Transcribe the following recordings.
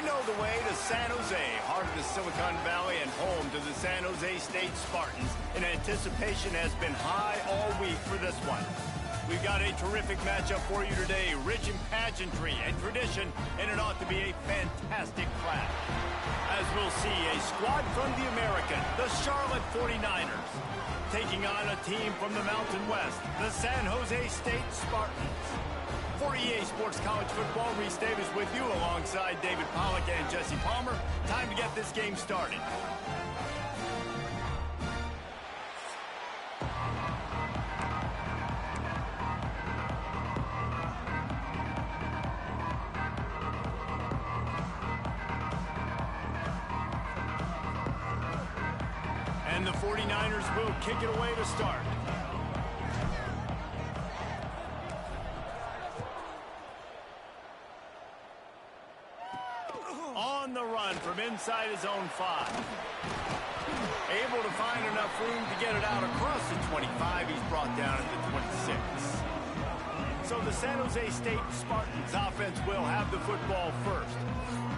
They know the way to San Jose, heart of the Silicon Valley and home to the San Jose State Spartans. And anticipation has been high all week for this one. We've got a terrific matchup for you today, rich in pageantry and tradition, and it ought to be a fantastic clash. As we'll see, a squad from the American, the Charlotte 49ers, taking on a team from the Mountain West, the San Jose State Spartans. For EA Sports College Football, Reese Davis with you alongside David Pollack and Jesse Palmer. Time to get this game started. And the 49ers will kick it away to start. On the run from inside his own 5. Able to find enough room to get it out across the 25. He's brought down at the 26. So the San Jose State Spartans offense will have the football first.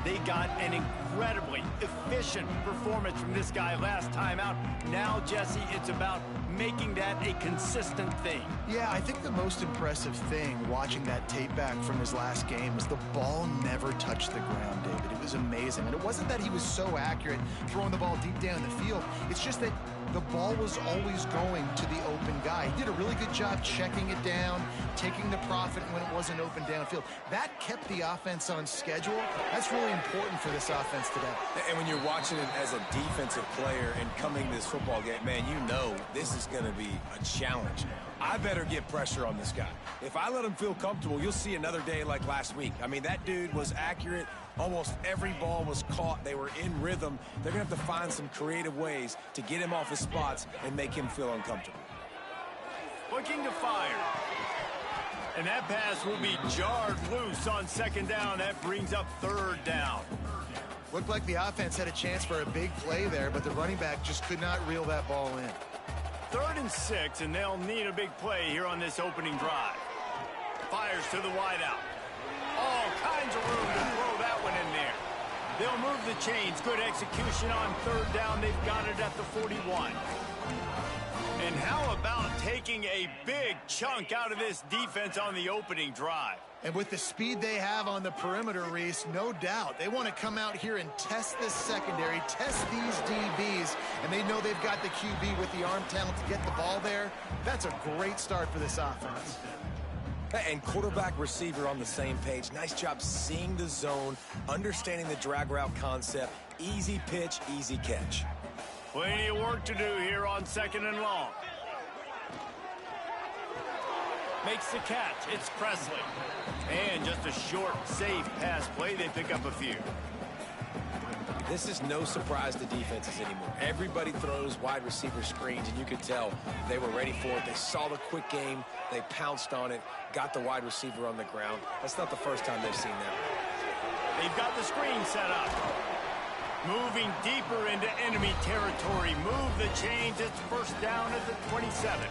They got an incredibly efficient performance from this guy last time out. Now, Jesse, it's about making that a consistent thing. Yeah, I think the most impressive thing watching that tape back from his last game was the ball never touched the ground, David. It was amazing. And it wasn't that he was so accurate throwing the ball deep down the field. It's just that the ball was always going to the open guy. He did a really good job checking it down, taking the profit when it wasn't open downfield. That kept the offense on schedule. That's really important for this offense today. And when you're watching it as a defensive player and coming this football game, man, you know this is going to be a challenge. I better get pressure on this guy. If I let him feel comfortable, you'll see another day like last week. I mean, that dude was accurate. Almost every ball was caught. They were in rhythm. They're going to have to find some creative ways to get him off his spots and make him feel uncomfortable. Looking to fire. And that pass will be jarred loose on second down. That brings up third down. Looked like the offense had a chance for a big play there, but the running back just could not reel that ball in. 3rd and 6, and they'll need a big play here on this opening drive. Fires to the wideout. All kinds of room to throw that one in there. They'll move the chains. Good execution on third down. They've got it at the 41. And how about taking a big chunk out of this defense on the opening drive? And with the speed they have on the perimeter, Reese, no doubt, they want to come out here and test this secondary, test these DBs, and they know they've got the QB with the arm talent to get the ball there. That's a great start for this offense. And quarterback receiver on the same page. Nice job seeing the zone, understanding the drag route concept. Easy pitch, easy catch. Plenty of work to do here on 2nd and long. Makes the catch. It's Presley. And just a short, safe pass play. They pick up a few. This is no surprise to defenses anymore. Everybody throws wide receiver screens, and you could tell they were ready for it. They saw the quick game. They pounced on it, got the wide receiver on the ground. That's not the first time they've seen that. They've got the screen set up. Moving deeper into enemy territory. Move the chains. It's first down at the 27.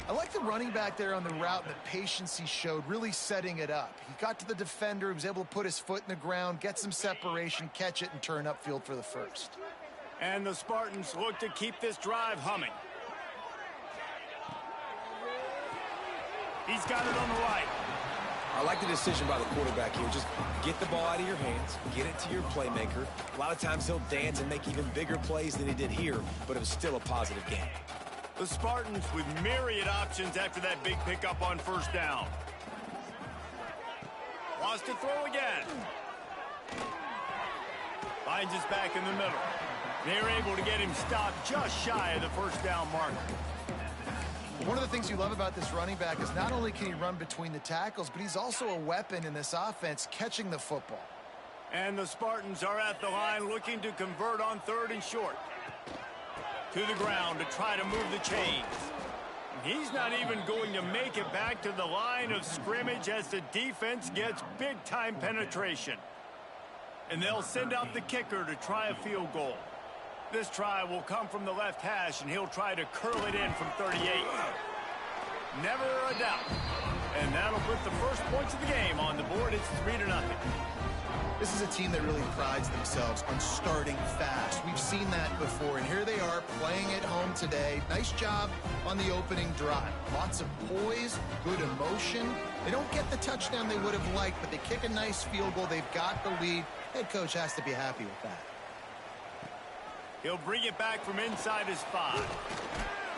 I like the running back there on the route and the patience he showed, really setting it up. He got to the defender, he was able to put his foot in the ground, get some separation, catch it, and turn upfield for the first. And the Spartans look to keep this drive humming. He's got it on the right. I like the decision by the quarterback here. Just get the ball out of your hands, get it to your playmaker. A lot of times he'll dance and make even bigger plays than he did here, but it was still a positive game. The Spartans with myriad options after that big pickup on first down. Wants to throw again. Finds his back in the middle. They're able to get him stopped just shy of the first down marker. One of the things you love about this running back is not only can he run between the tackles, but he's also a weapon in this offense, catching the football. And the Spartans are at the line looking to convert on 3rd and short. To the ground to try to move the chains. He's not even going to make it back to the line of scrimmage as the defense gets big-time penetration. And they'll send out the kicker to try a field goal. This try will come from the left hash, and he'll try to curl it in from 38. Never a doubt. And that'll put the first points of the game on the board. It's 3-0. This is a team that really prides themselves on starting fast. We've seen that before, and here they are playing at home today. Nice job on the opening drive. Lots of poise, good emotion. They don't get the touchdown they would have liked, but they kick a nice field goal. They've got the lead. Head coach has to be happy with that. He'll bring it back from inside his 5.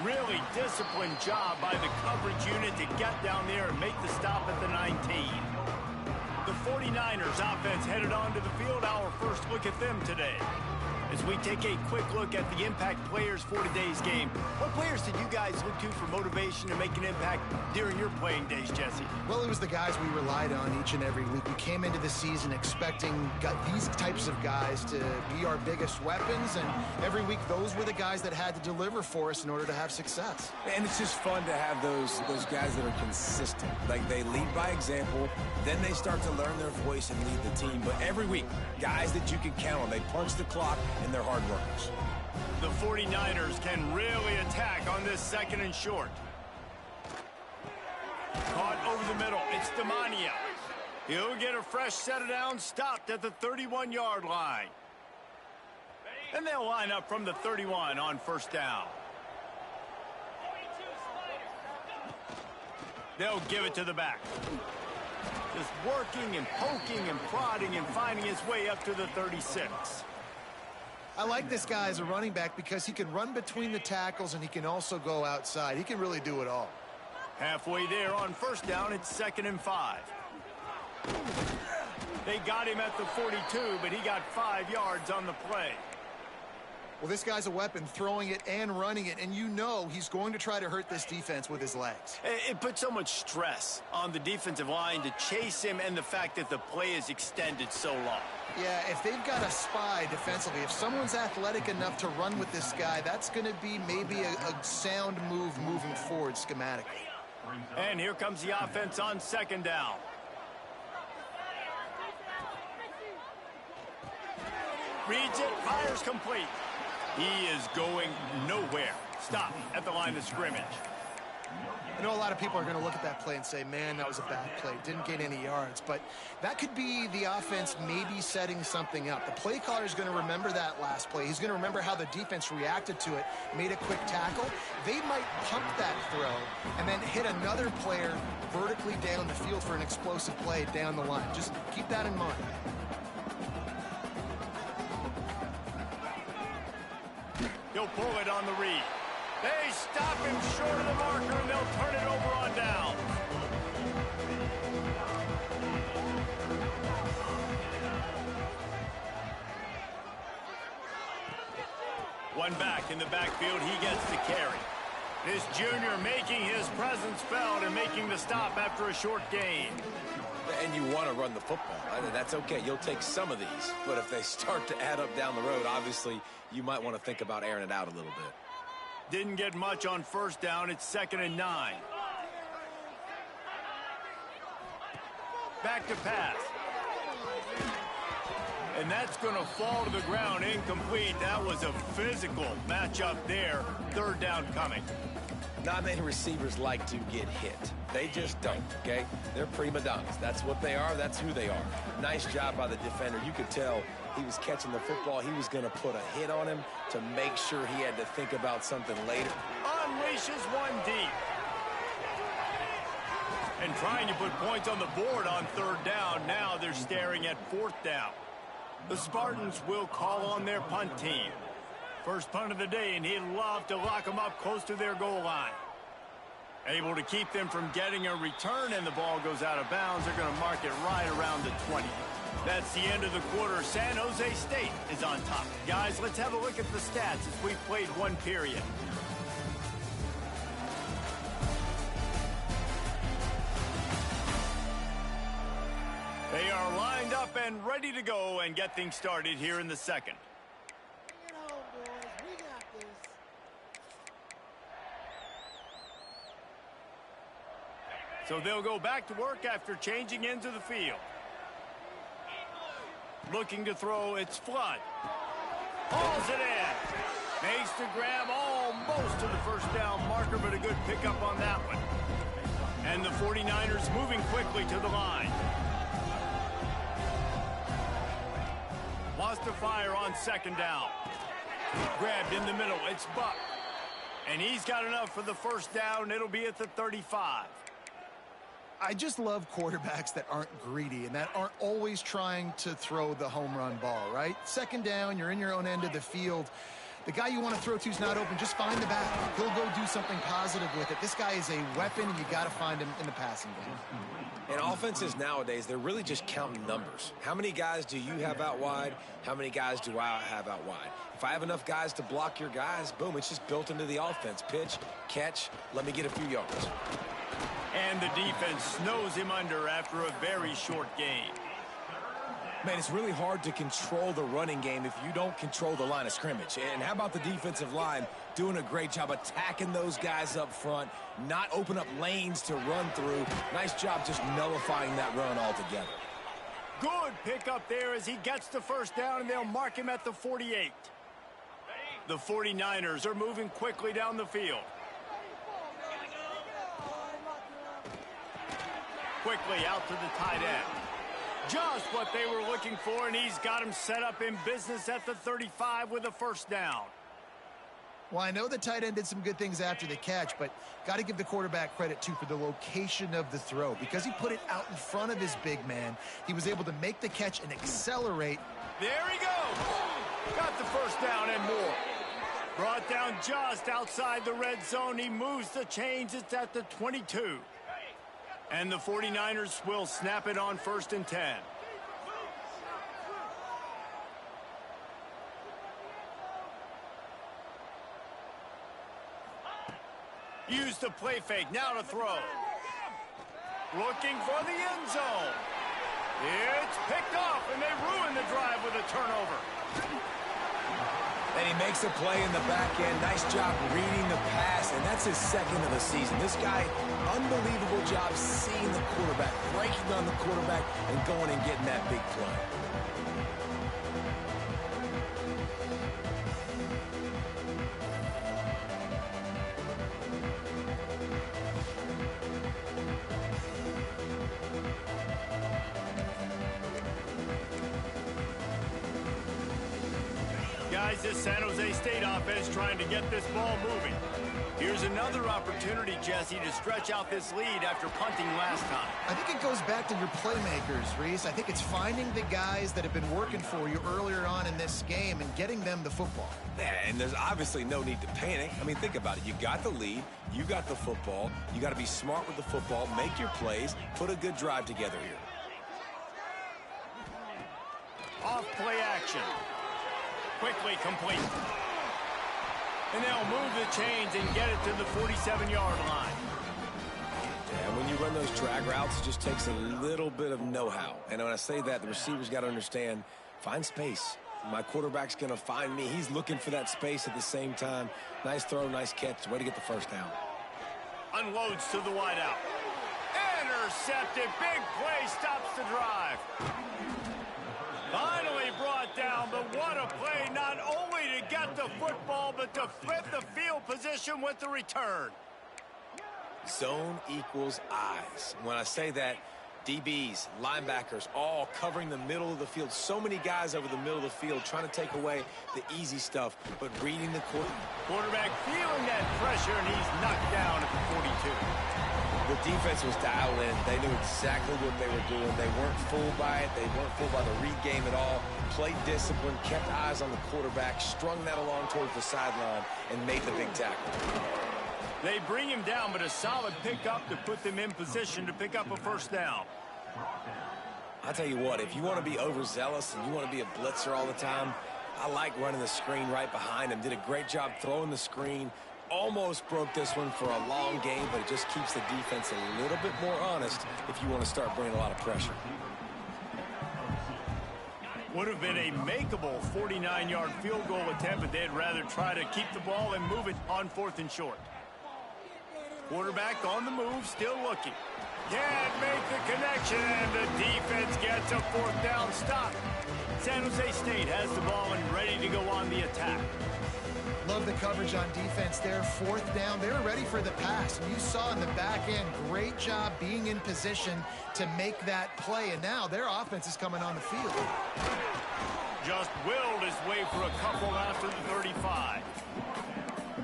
Really disciplined job by the coverage unit to get down there and make the stop at the 19. The 49ers offense headed onto the field. Our first look at them today. As we take a quick look at the impact players for today's game, what players did you guys look to for motivation to make an impact during your playing days, Jesse? Well, it was the guys we relied on each and every week. We came into the season expecting these types of guys to be our biggest weapons, and every week those were the guys that had to deliver for us in order to have success. And it's just fun to have those guys that are consistent. Like, they lead by example, then they start to learn their voice and lead the team. But every week, guys that you can count on, they punch the clock, and they're hard workers. The 49ers can really attack on this 2nd and short. Caught over the middle. It's Demania. He'll get a fresh set of downs, stopped at the 31-yard line. And they'll line up from the 31 on 1st down. They'll give it to the back. Just working and poking and prodding and finding his way up to the 36. I like this guy as a running back because he can run between the tackles and he can also go outside. He can really do it all. Halfway there on 1st down, it's 2nd and 5. They got him at the 42, but he got 5 yards on the play. Well, this guy's a weapon, throwing it and running it, and you know he's going to try to hurt this defense with his legs. It puts so much stress on the defensive line to chase him, and the fact that the play is extended so long. Yeah, if they've got a spy defensively, if someone's athletic enough to run with this guy, that's going to be maybe a sound move moving forward schematically. And here comes the offense on 2nd down. Reads it, fires complete. He is going nowhere. Stop at the line of scrimmage. I know a lot of people are going to look at that play and say, man, that was a bad play. Didn't gain any yards. But that could be the offense maybe setting something up. The play caller is going to remember that last play. He's going to remember how the defense reacted to it, made a quick tackle. They might pump that throw and then hit another player vertically down the field for an explosive play down the line. Just keep that in mind. He'll pull it on the read. They stop him short of the marker, and they'll turn it over on down. One back in the backfield, he gets the carry. This junior making his presence felt and making the stop after a short gain. And you want to run the football. That's okay. You'll take some of these. But if they start to add up down the road, obviously, you might want to think about airing it out a little bit. Didn't get much on 1st down. It's 2nd and 9. Back to pass. And that's going to fall to the ground incomplete. That was a physical matchup there. 3rd down coming. Not many receivers like to get hit. They just don't, okay? They're prima donnas. That's what they are. That's who they are. Nice job by the defender. You could tell he was catching the football. He was going to put a hit on him to make sure he had to think about something later. Unleashes one deep. And trying to put points on the board on 3rd down. Now they're staring at 4th down. The Spartans will call on their punt team. First punt of the day, and he'd love to lock them up close to their goal line. Able to keep them from getting a return, and the ball goes out of bounds. They're going to mark it right around the 20. That's the end of the quarter. San Jose State is on top. Guys, let's have a look at the stats as we've played one period. They are lined up and ready to go and get things started here in the 2nd. So they'll go back to work after changing into the field. Looking to throw, it's Flood. Hauls it in. Makes the grab almost to the 1st down marker, but a good pickup on that one. And the 49ers moving quickly to the line. wants to fire on second down. Grabbed in the middle. It's Buck. And he's got enough for the first down. It'll be at the 35. I just love quarterbacks that aren't greedy and that aren't always trying to throw the home run ball, right? Second down, you're in your own end of the field. The guy you want to throw to is not open. Just find the back. He'll go do something positive with it. This guy is a weapon, and you got to find him in the passing game. And offenses nowadays, they're really just counting numbers. How many guys do you have out wide? How many guys do I have out wide? If I have enough guys to block your guys, boom, it's just built into the offense. Pitch, catch, let me get a few yards. And the defense snows him under after a very short game. Man, it's really hard to control the running game if you don't control the line of scrimmage. And how about the defensive line doing a great job attacking those guys up front, not open up lanes to run through. Nice job just nullifying that run altogether. Good pickup there as he gets the first down, and they'll mark him at the 48. The 49ers are moving quickly down the field. Quickly out to the tight end. Just what they were looking for, and he's got him set up in business at the 35 with a first down. Well, I know the tight end did some good things after the catch, but got to give the quarterback credit, too, for the location of the throw. Because he put it out in front of his big man, he was able to make the catch and accelerate. There he goes. Got the first down and more. Brought down just outside the red zone. He moves the chains. It's at the 22. And the 49ers will snap it on 1st and 10. Use the play fake. Now to throw. Looking for the end zone. It's picked off, and they ruin the drive with a turnover. And he makes a play in the back end. Nice job reading the pass, and that's his second of the season. This guy, unbelievable job seeing the quarterback, breaking on the quarterback, and going and getting that big play. Guys, this San Jose State offense trying to get this ball moving. Here's another opportunity, Jesse, to stretch out this lead after punting last time. I think it goes back to your playmakers, Reese. I think it's finding the guys that have been working for you earlier on in this game and getting them the football. Yeah, and there's obviously no need to panic. I mean, think about it. You got the lead. You got the football. You got to be smart with the football. Make your plays. Put a good drive together here. Off play action. Quickly complete. And they'll move the chains and get it to the 47-yard line. And when you run those drag routes, it just takes a little bit of know-how. And when I say that, the receivers got to understand, find space. My quarterback's going to find me. He's looking for that space at the same time. Nice throw, nice catch. Way to get the first down. Unloads to the wideout. Intercepted. Big play stops the drive. Finally brought down, but what a play, not only to get the football, but to flip the field position with the return. Zone equals eyes. When I say that, DBs, linebackers, all covering the middle of the field. So many guys over the middle of the field trying to take away the easy stuff, but reading the quarterback feeling that pressure, and he's knocked down at the 42. The defense was dialed in. They knew exactly what they were doing. They weren't fooled by it. They weren't fooled by the read game at all. Played discipline, kept eyes on the quarterback, strung that along towards the sideline, and made the big tackle. They bring him down, but a solid pickup to put them in position to pick up a first down. I'll tell you what, if you want to be overzealous and you want to be a blitzer all the time, I like running the screen right behind him. Did a great job throwing the screen. Almost broke this one for a long game, but it just keeps the defense a little bit more honest if you want to start bringing a lot of pressure. Would have been a makeable 49-yard field goal attempt, but they'd rather try to keep the ball and move it on 4th and short. Quarterback on the move, still looking. Can't make the connection, and the defense gets a 4th down stop. San Jose State has the ball and ready to go on the attack. Love the coverage on defense there. 4th down. They were ready for the pass. And you saw in the back end, great job being in position to make that play. And now their offense is coming on the field. just willed his way for a couple after the 35.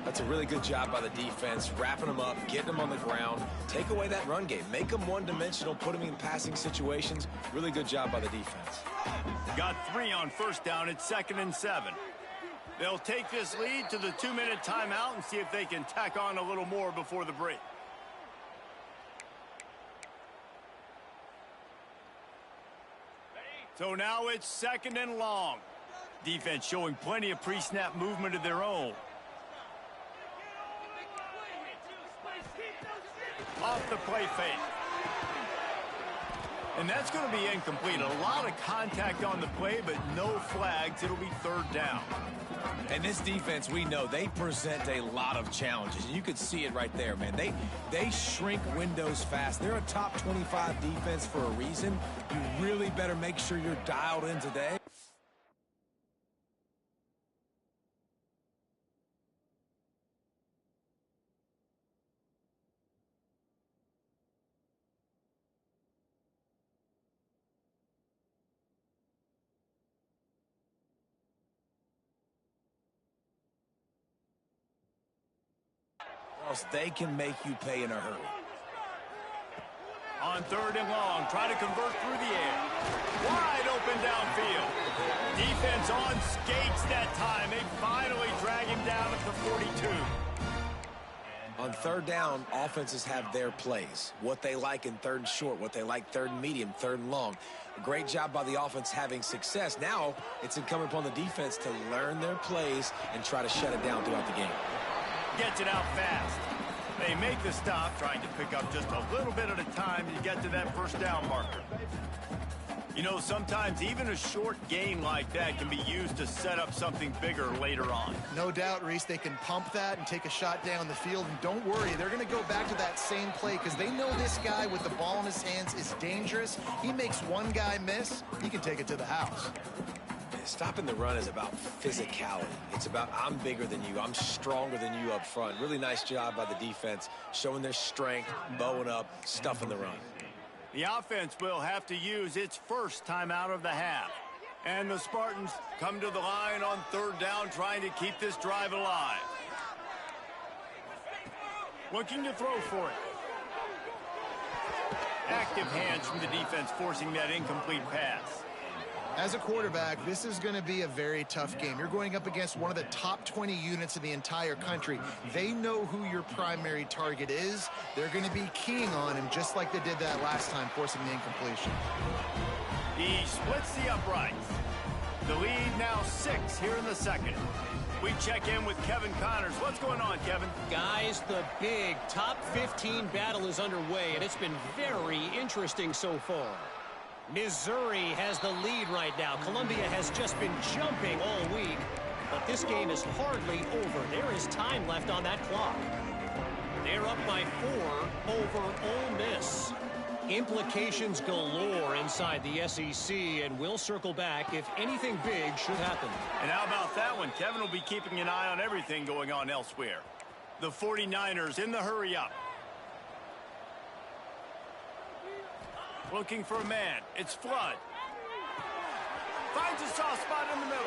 That's a really good job by the defense, wrapping them up, getting them on the ground. Take away that run game. Make them one-dimensional, put them in passing situations. Really good job by the defense. Got 3 on first down. It's 2nd and 7. They'll take this lead to the 2-minute timeout and see if they can tack on a little more before the break. So now it's 2nd and long. Defense showing plenty of pre-snap movement of their own. Off the play fake. And that's going to be incomplete. A lot of contact on the play, but no flags. It'll be 3rd down. And this defense, we know, they present a lot of challenges. You could see it right there, man. They shrink windows fast. They're a top 25 defense for a reason. You really better make sure you're dialed in today. Else they can make you pay in a hurry. On 3rd and long, try to convert through the air. Wide open downfield. Defense on skates that time. They finally drag him down at the 42. On 3rd down, offenses have their plays. What they like in 3rd and short, what they like 3rd and medium, 3rd and long. A great job by the offense having success. Now it's incumbent upon the defense to learn their plays and try to shut it down throughout the game. Gets it out fast. They make the stop, trying to pick up just a little bit at a time to get to that 1st down marker. You know, sometimes even a short gain like that can be used to set up something bigger later on. No doubt, Reese, they can pump that and take a shot down the field. And don't worry, they're going to go back to that same play because they know this guy with the ball in his hands is dangerous. He makes one guy miss, he can take it to the house. Stopping the run is about physicality. It's about I'm bigger than you. I'm stronger than you up front. Really nice job by the defense, showing their strength, bowing up, stuffing the run. The offense will have to use its first timeout of the half. And the Spartans come to the line on 3rd down, trying to keep this drive alive. Looking to throw for it. Active hands from the defense, forcing that incomplete pass. As a quarterback, this is going to be a very tough game. You're going up against one of the top 20 units in the entire country. They know who your primary target is. They're going to be keying on him just like they did that last time, forcing the incompletion. He splits the uprights. The lead now 6 here in the 2nd. We check in with Kevin Connors. What's going on, Kevin? Guys, the big top 15 battle is underway, and it's been very interesting so far. Missouri has the lead right now. Columbia has just been jumping all week, but this game is hardly over. There is time left on that clock. They're up by 4 over Ole Miss. Implications galore inside the SEC, and we'll circle back if anything big should happen. And how about that one? Kevin will be keeping an eye on everything going on elsewhere. The 49ers in the hurry up. Looking for a man. It's Flood. Finds a soft spot in the middle.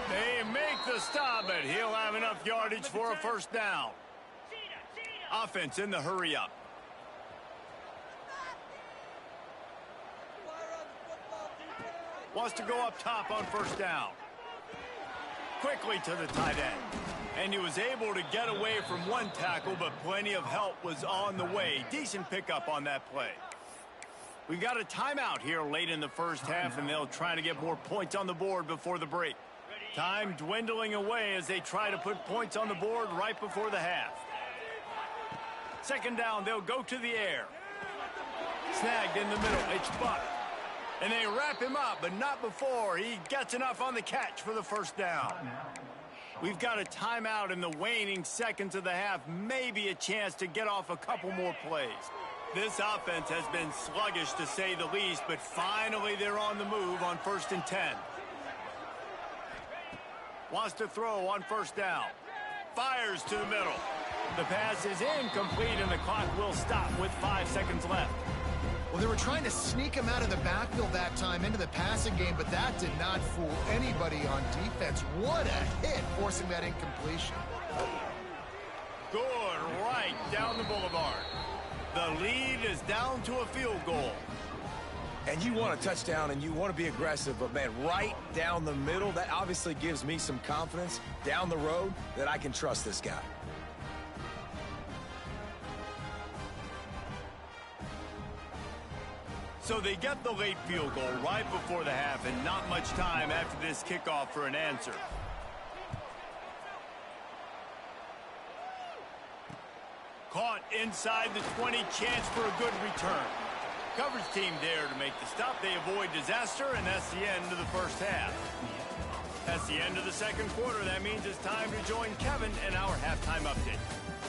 They make the stop, but he'll have enough yardage for a 1st down. Offense in the hurry up. Wants to go up top on 1st down. Quickly to the tight end. And he was able to get away from one tackle, but plenty of help was on the way. Decent pickup on that play. We've got a timeout here late in the 1st half, and they'll try to get more points on the board before the break. Time dwindling away as they try to put points on the board right before the half. 2nd down, they'll go to the air. Snagged in the middle, it's Buck. And they wrap him up, but not before he gets enough on the catch for the 1st down. We've got a timeout in the waning seconds of the half, maybe a chance to get off a couple more plays. This offense has been sluggish to say the least, but finally they're on the move on 1st and 10. Wants to throw on 1st down. Fires to the middle. The pass is incomplete and the clock will stop with 5 seconds left. Well, they were trying to sneak him out of the backfield that time into the passing game, but that did not fool anybody on defense. What a hit, forcing that incompletion. Good, right down the boulevard. The lead is down to a field goal. And you want a touchdown and you want to be aggressive, but man, right down the middle, that obviously gives me some confidence down the road that I can trust this guy. So they get the late field goal right before the half, and not much time after this kickoff for an answer. Caught inside the 20, chance for a good return. Coverage team there to make the stop. They avoid disaster, and that's the end of the first half. That's the end of the second quarter. That means it's time to join Kevin in our halftime update.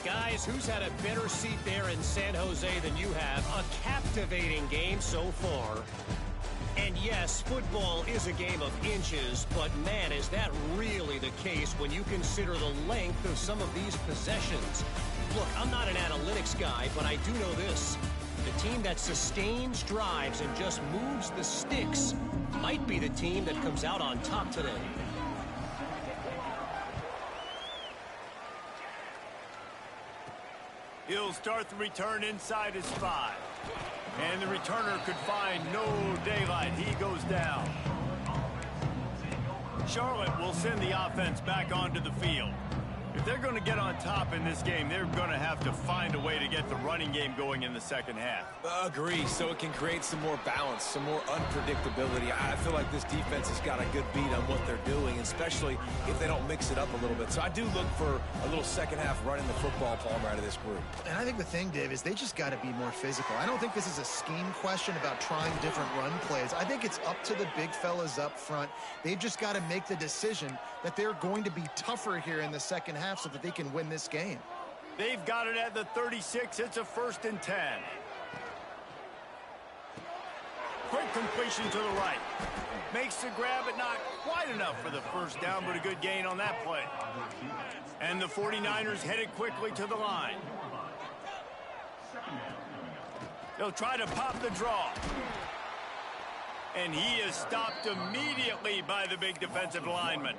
Guys, who's had a better seat there in San Jose than you have? A captivating game so far. And yes, football is a game of inches, but man, is that really the case when you consider the length of some of these possessions. Look, I'm not an analytics guy, but I do know this. The team that sustains drives and just moves the sticks might be the team that comes out on top today. He'll start the return inside his 5. And the returner could find no daylight. He goes down. Charlotte will send the offense back onto the field. If they're going to get on top in this game, they're going to have to find a way to get the running game going in the second half. Agree, so it can create some more balance, some more unpredictability. I feel like this defense has got a good beat on what they're doing, especially if they don't mix it up a little bit. So I do look for a little second half running the football, Palmer, out of this group. And I think the thing, Dave, is they just got to be more physical. I don't think this is a scheme question about trying different run plays. I think it's up to the big fellas up front. They've just got to make the decision that they're going to be tougher here in the second half so that they can win this game. They've got it at the 36. It's a 1st and 10. Quick completion to the right. Makes the grab, but not quite enough for the first down, but a good gain on that play. And the 49ers headed quickly to the line. They'll try to pop the draw. And he is stopped immediately by the big defensive lineman.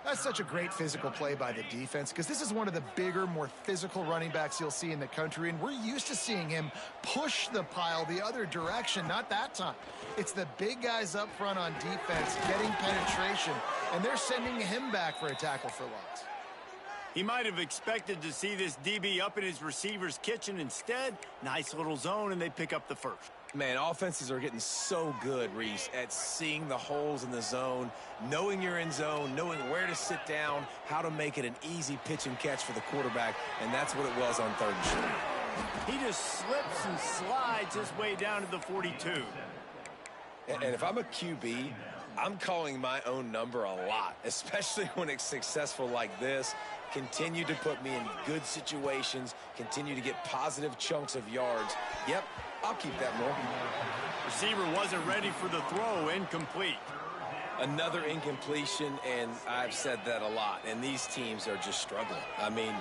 That's such a great physical play by the defense because this is one of the bigger, more physical running backs you'll see in the country, and we're used to seeing him push the pile the other direction. Not that time. It's the big guys up front on defense getting penetration, and they're sending him back for a tackle for loss. He might have expected to see this DB up in his receiver's kitchen. Instead, nice little zone, and they pick up the first. Man, offenses are getting so good, Reese, at seeing the holes in the zone, knowing you're in zone, knowing where to sit down, how to make it an easy pitch and catch for the quarterback, and that's what it was on 3rd and short. He just slips and slides his way down to the 42. And if I'm a QB, I'm calling my own number a lot, especially when it's successful like this. Continue to put me in good situations, continue to get positive chunks of yards. Yep, I'll keep that more. Receiver wasn't ready for the throw, incomplete. Another incompletion, and I've said that a lot, and these teams are just struggling. I mean,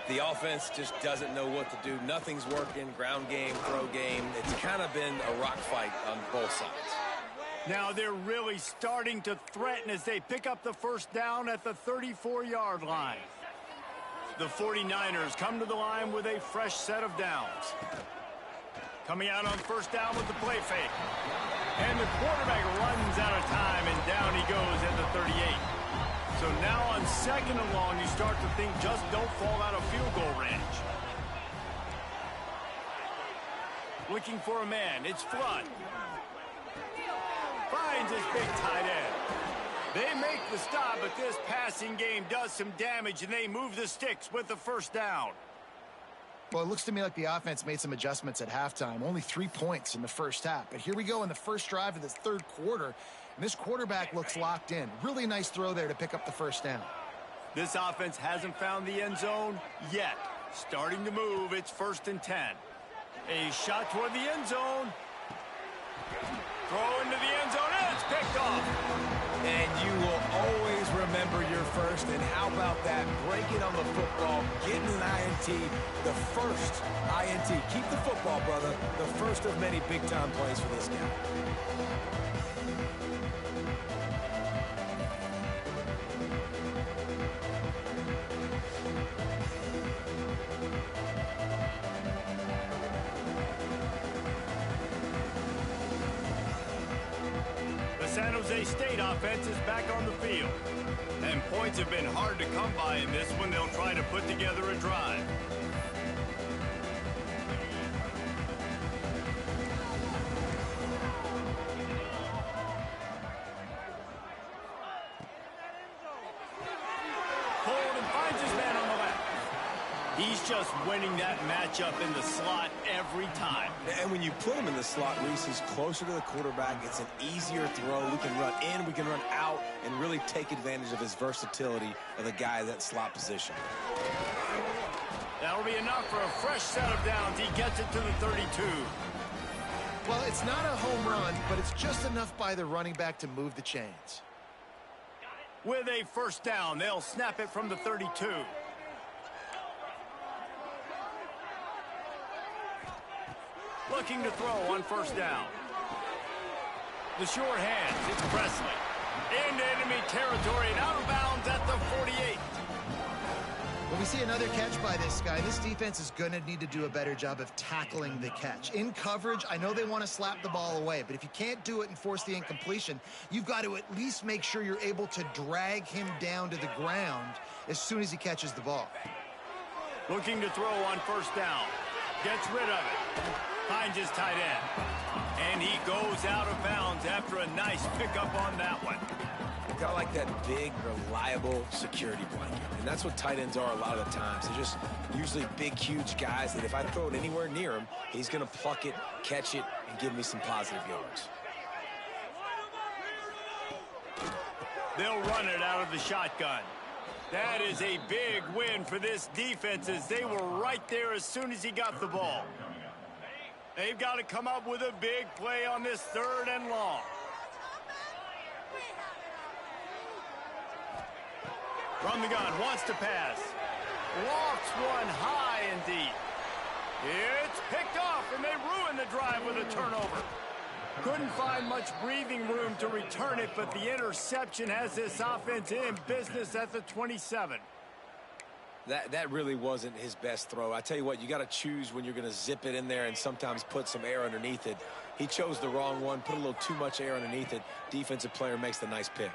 the offense just doesn't know what to do. Nothing's working, ground game, throw game. It's kind of been a rock fight on both sides. Now they're really starting to threaten as they pick up the first down at the 34-yard line. The 49ers come to the line with a fresh set of downs. Coming out on first down with the play fake. And the quarterback runs out of time, and down he goes at the 38. So now on 2nd and long, you start to think just don't fall out of field goal range. Looking for a man, it's Flood. Finds his big tight end. They make the stop, but this passing game does some damage, and they move the sticks with the first down. Well, it looks to me like the offense made some adjustments at halftime. Only 3 points in the first half. But here we go in the first drive of this 3rd quarter. And this quarterback looks locked in. Really nice throw there to pick up the first down. This offense hasn't found the end zone yet. Starting to move, it's 1st and 10. A shot toward the end zone. Throw into the end zone, and it's picked off. And you will always remember your first, and how about that? Breaking on the football, getting an INT, the first INT. Keep the football, brother. The first of many big-time plays for this guy. San Jose State offense is back on the field. And points have been hard to come by in this one. They'll try to put together a drive. Hold and finds his man on the left. He's just winning that matchup in the slot every time. And when you put him in the slot, Reese, he's closer to the quarterback. It's an easier throw. We can run in, we can run out, and really take advantage of his versatility of the guy in that slot position. That'll be enough for a fresh set of downs. He gets it to the 32. Well, it's not a home run, but it's just enough by the running back to move the chains. With a first down, they'll snap it from the 32. Looking to throw on first down. The short hands, it's Presley. Into enemy territory and out of bounds at the 48. When we see another catch by this guy, this defense is going to need to do a better job of tackling the catch. In coverage, I know they want to slap the ball away, but if you can't do it and force the incompletion, you've got to at least make sure you're able to drag him down to the ground as soon as he catches the ball. Looking to throw on first down. Gets rid of it. Finds his tight end. And he goes out of bounds after a nice pickup on that one. Got like that big, reliable security blanket. And that's what tight ends are a lot of the times. They're just usually big, huge guys that if I throw it anywhere near him, he's going to pluck it, catch it, and give me some positive yards. They'll run it out of the shotgun. That is a big win for this defense as they were right there as soon as he got the ball. They've got to come up with a big play on this 3rd and long. From the gun, wants to pass. Lofts one high and deep. It's picked off, and they ruin the drive with a turnover. Couldn't find much breathing room to return it, but the interception has this offense in business at the 27. That really wasn't his best throw. I tell you what, you got to choose when you're going to zip it in there and sometimes put some air underneath it. He chose the wrong one, put a little too much air underneath it. Defensive player makes the nice pick.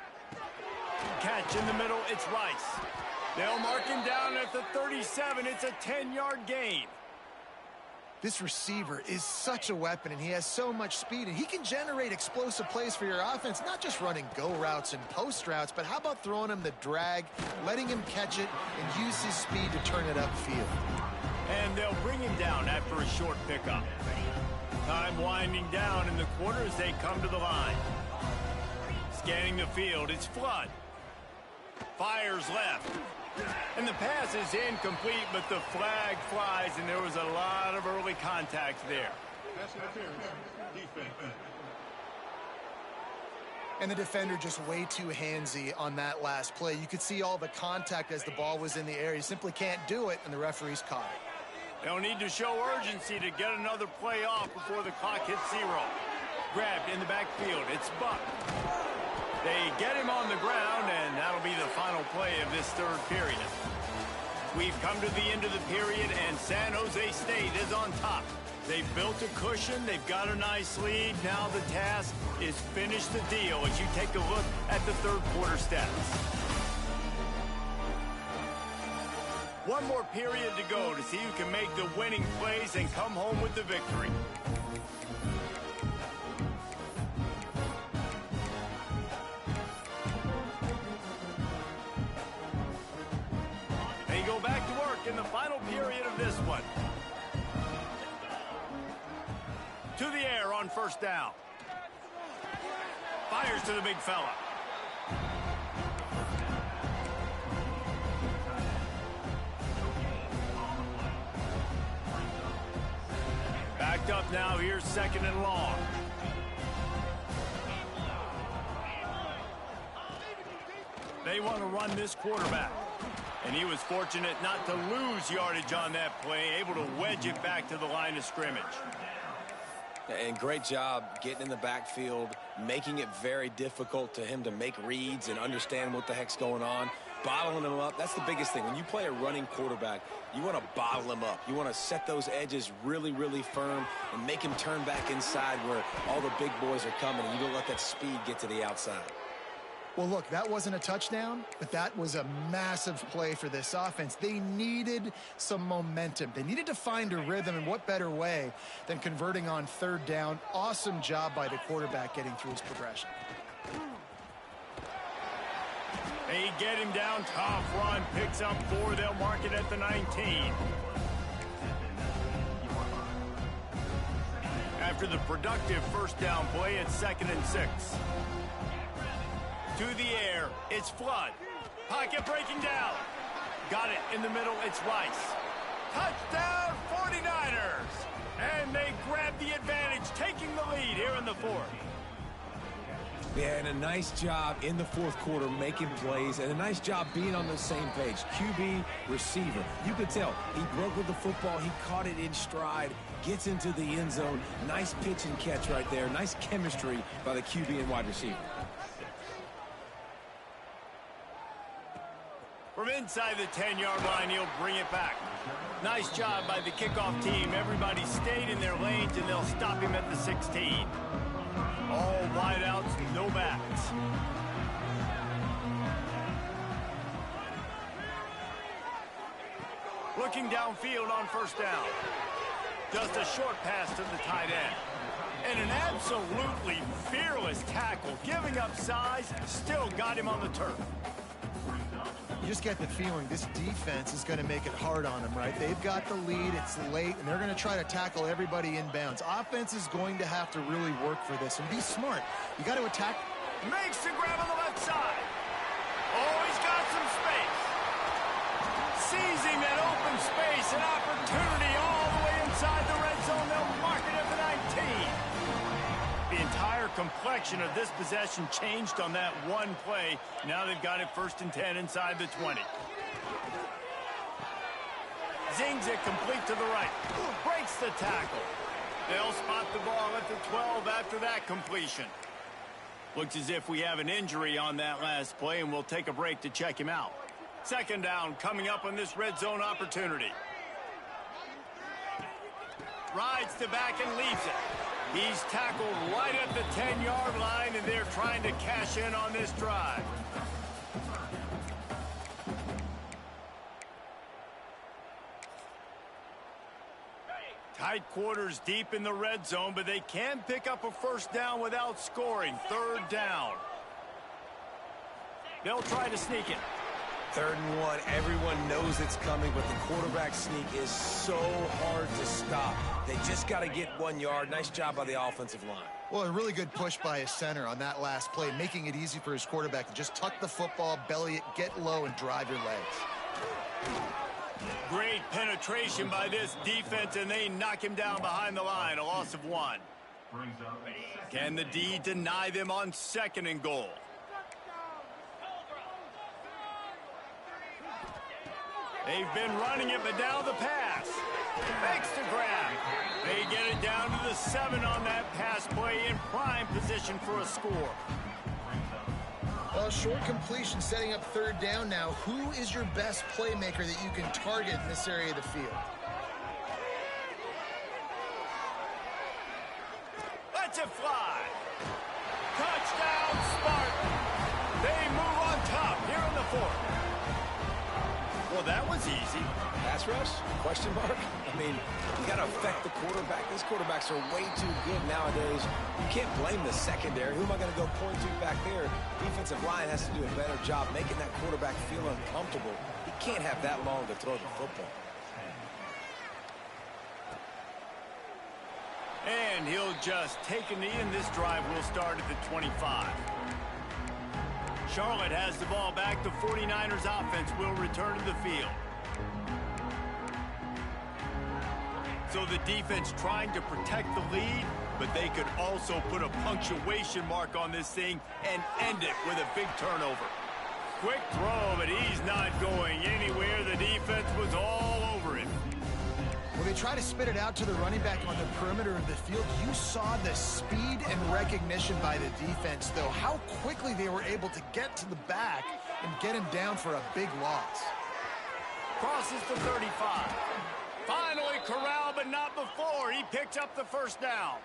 Catch in the middle, it's Rice. They'll mark him down at the 37. It's a 10-yard gain. This receiver is such a weapon, and he has so much speed, and he can generate explosive plays for your offense, not just running go routes and post routes, but how about throwing him the drag, letting him catch it, and use his speed to turn it upfield. And they'll bring him down after a short pickup. Time winding down in the quarter as they come to the line. Scanning the field, it's Flood. Fires left. And the pass is incomplete, but the flag flies, and there was a lot of early contact there. And the defender just way too handsy on that last play. You could see all the contact as the ball was in the air. He simply can't do it, and the referee's caught it. They'll need to show urgency to get another play off before the clock hits 0. Grabbed in the backfield. It's Buck. They get him on the ground, and that'll be the final play of this 3rd period. We've come to the end of the period, and San Jose State is on top. They've built a cushion. They've got a nice lead. Now the task is finish the deal as you take a look at the 3rd quarter stats. One more period to go to see who can make the winning plays and come home with the victory. They go back to work in the final period of this one. To the air on first down. Fires to the big fella. Backed up now, here's 2nd and long. They want to run this quarterback. And he was fortunate not to lose yardage on that play, able to wedge it back to the line of scrimmage. And great job getting in the backfield, making it very difficult to him to make reads and understand what the heck's going on, bottling him up. That's the biggest thing. When you play a running quarterback, you want to bottle him up. You want to set those edges really, really firm and make him turn back inside where all the big boys are coming, and you don't let that speed get to the outside. Well, look, that wasn't a touchdown, but that was a massive play for this offense. They needed some momentum. They needed to find a rhythm, and what better way than converting on third down. Awesome job by the quarterback getting through his progression. They get him down, tough run, picks up 4. They'll mark it at the 19. After the productive first down play, it's 2nd and 6. To the air, it's Flood. Pocket breaking down. Got it in the middle, it's Rice. Touchdown 49ers! And they grab the advantage, taking the lead here in the 4th. Yeah, and a nice job in the 4th quarter making plays, and a nice job being on the same page. QB, receiver. You could tell he broke with the football. He caught it in stride, gets into the end zone. Nice pitch and catch right there. Nice chemistry by the QB and wide receiver. From inside the 10-yard line, he'll bring it back. Nice job by the kickoff team. Everybody stayed in their lanes, and they'll stop him at the 16. All wideouts, no backs. Looking downfield on first down. Just a short pass to the tight end. And an absolutely fearless tackle. Giving up size, still got him on the turf. You just get the feeling this defense is going to make it hard on them, right? They've got the lead, it's late, and they're going to try to tackle everybody inbounds. Offense is going to have to really work for this and be smart. You got to attack. Makes the grab on the left side. Oh, he's got some space. Seizing that open space, an opportunity all the way inside the red zone. They'll mark it at the 19. The entire complexion of this possession changed on that one play. Now they've got it 1st and 10 inside the 20. Zings it complete to the right. Breaks the tackle. They'll spot the ball at the 12 after that completion. Looks as if we have an injury on that last play, and we'll take a break to check him out. 2nd down coming up on this red zone opportunity. Rides to back and leaves it. He's tackled right at the 10-yard line, and they're trying to cash in on this drive. Tight quarters deep in the red zone, but they can pick up a first down without scoring. 3rd down. They'll try to sneak it. 3rd and 1. Everyone knows it's coming, but the quarterback sneak is so hard to stop. They just got to get 1 yard. Nice job by the offensive line. Well, a really good push by his center on that last play, making it easy for his quarterback to just tuck the football, belly it, get low, and drive your legs. Great penetration by this defense, and they knock him down behind the line. A loss of 1. Can the D deny them on 2nd and goal? They've been running it, but now the pass. Makes the grab. They get it down to the 7 on that pass play, in prime position for a score. Well, short completion setting up 3rd down now. Who is your best playmaker that you can target in this area of the field? Lets it fly. Touchdown, Spartan. They move on top here in the 4th. Well, that was easy. Pass rush? Question mark? I mean, you got to affect the quarterback. These quarterbacks are way too good nowadays. You can't blame the secondary. Who am I going to go point to back there? Defensive line has to do a better job making that quarterback feel uncomfortable. He can't have that long to throw the football. And he'll just take a knee, and this drive will start at the 25. Charlotte has the ball back. The 49ers offense will return to the field. So the defense trying to protect the lead, but they could also put a punctuation mark on this thing and end it with a big turnover. quick throw, but he's not going anywhere. The defense was all over him. When they try to spit it out to the running back on the perimeter of the field, you saw the speed and recognition by the defense, though, how quickly they were able to get to the back and get him down for a big loss. Crosses the 35. Finally corralled, but not before. He picked up the first down.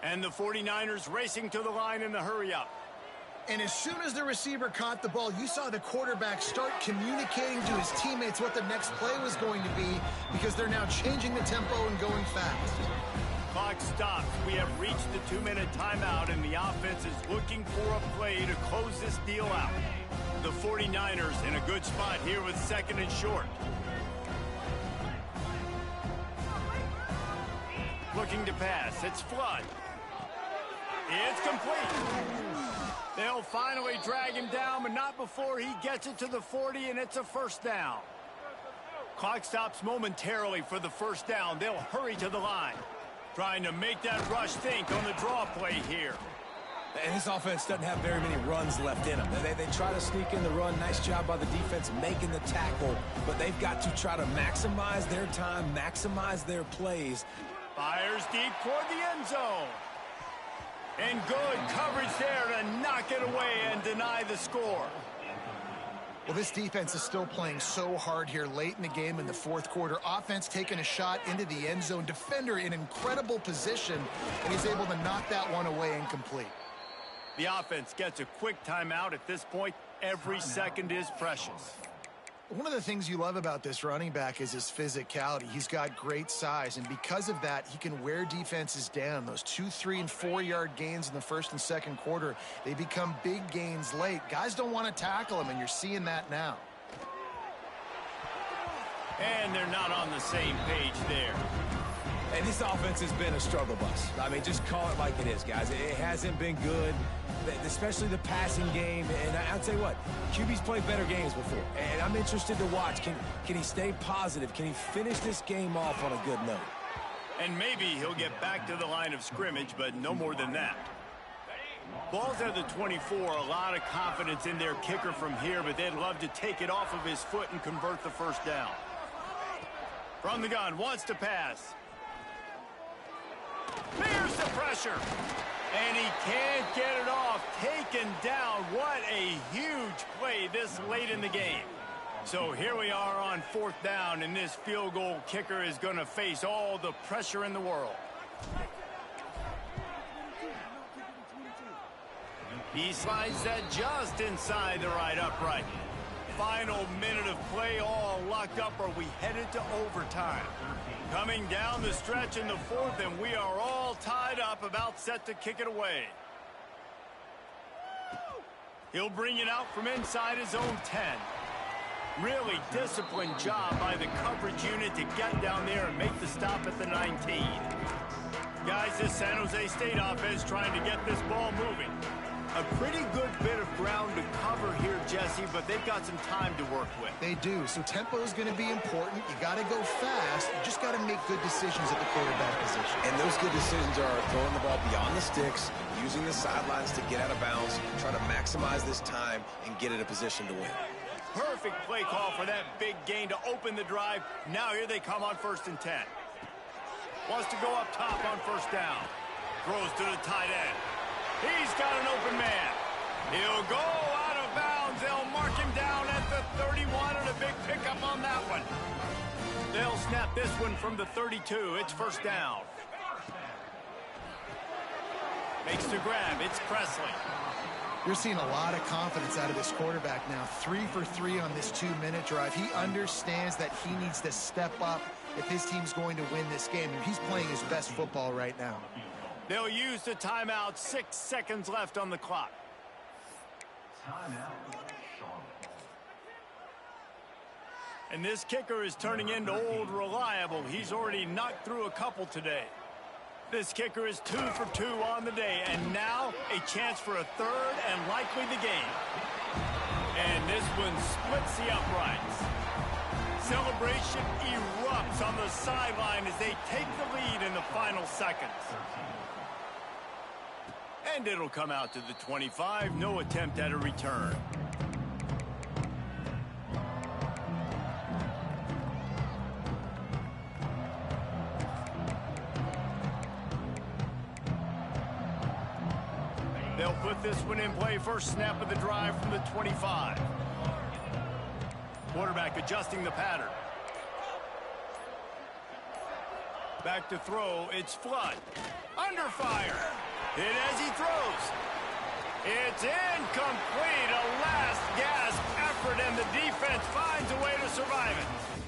And the 49ers racing to the line in the hurry-up. And as soon as the receiver caught the ball, you saw the quarterback start communicating to his teammates what the next play was going to be, because they're now changing the tempo and going fast. Clock stops. We have reached the 2-minute timeout, and the offense is looking for a play to close this deal out. The 49ers in a good spot here with 2nd and short. Looking to pass. It's Flood. It's complete. They'll finally drag him down, but not before he gets it to the 40, and it's a first down. Clock stops momentarily for the first down. They'll hurry to the line, trying to make that rush think on the draw play here. And this offense doesn't have very many runs left in them. They try to sneak in the run. Nice job by the defense making the tackle, but they've got to try to maximize their time, maximize their plays. Fires deep toward the end zone. And good coverage there to knock it away and deny the score. Well, this defense is still playing so hard here late in the game in the 4th quarter. Offense taking a shot into the end zone. Defender in incredible position, and he's able to knock that one away incomplete. The offense gets a quick timeout at this point. Every second is precious. One of the things you love about this running back is his physicality. He's got great size, and because of that, he can wear defenses down. Those 2-, 3-, and 4-yard gains in the 1st and 2nd quarter, they become big gains late. Guys don't want to tackle him, and you're seeing that now. And they're not on the same page there. And this offense has been a struggle bus. I mean, just call it like it is, guys. It hasn't been good, especially the passing game. And I'll tell you what, QB's played better games before. And I'm interested to watch. Can he stay positive? Can he finish this game off on a good note? And maybe he'll get back to the line of scrimmage, but no more than that. Ball's at the 24. A lot of confidence in their kicker from here, but they'd love to take it off of his foot and convert the first down. From the gun, wants to pass. There's the pressure. And he can't get it off. Taken down. What a huge play this late in the game. So here we are on 4th down, and this field goal kicker is going to face all the pressure in the world. He slides that just inside the right upright. Final minute of play, all locked up. Are we headed to overtime? Coming down the stretch in the 4th, and we are all tied up, about set to kick it away. He'll bring it out from inside his own 10. Really disciplined job by the coverage unit to get down there and make the stop at the 19. Guys, this San Jose State offense trying to get this ball moving. A pretty good bit of ground to cover here, Jesse, but they've got some time to work with. They do. So tempo is going to be important. You got to go fast. You just got to make good decisions at the quarterback position. And those good decisions are throwing the ball beyond the sticks, using the sidelines to get out of bounds, trying to maximize this time and get in a position to win. Perfect play call for that big gain to open the drive. Now here they come on 1st and 10. Wants to go up top on 1st down. Throws to the tight end. He's got an open man. He'll go out of bounds. They'll mark him down at the 31, and a big pickup on that one. They'll snap this one from the 32. It's 1st down. Makes the grab. It's Presley. You're seeing a lot of confidence out of this quarterback now. 3 for 3 on this 2-minute drive. He understands that he needs to step up if his team's going to win this game. And he's playing his best football right now. They'll use the timeout. 6 seconds left on the clock. And this kicker is turning into old reliable. He's already knocked through a couple today. This kicker is 2 for 2 on the day, and now a chance for a 3rd and likely the game. And this one splits the uprights. Celebration erupts on the sideline as they take the lead in the final seconds. And it'll come out to the 25. No attempt at a return. this one in play. First snap of the drive from the 25. Quarterback adjusting the pattern. Back to throw. It's Flood. Under fire. Hit as he throws. It's incomplete. A last gasp effort, and the defense finds a way to survive it.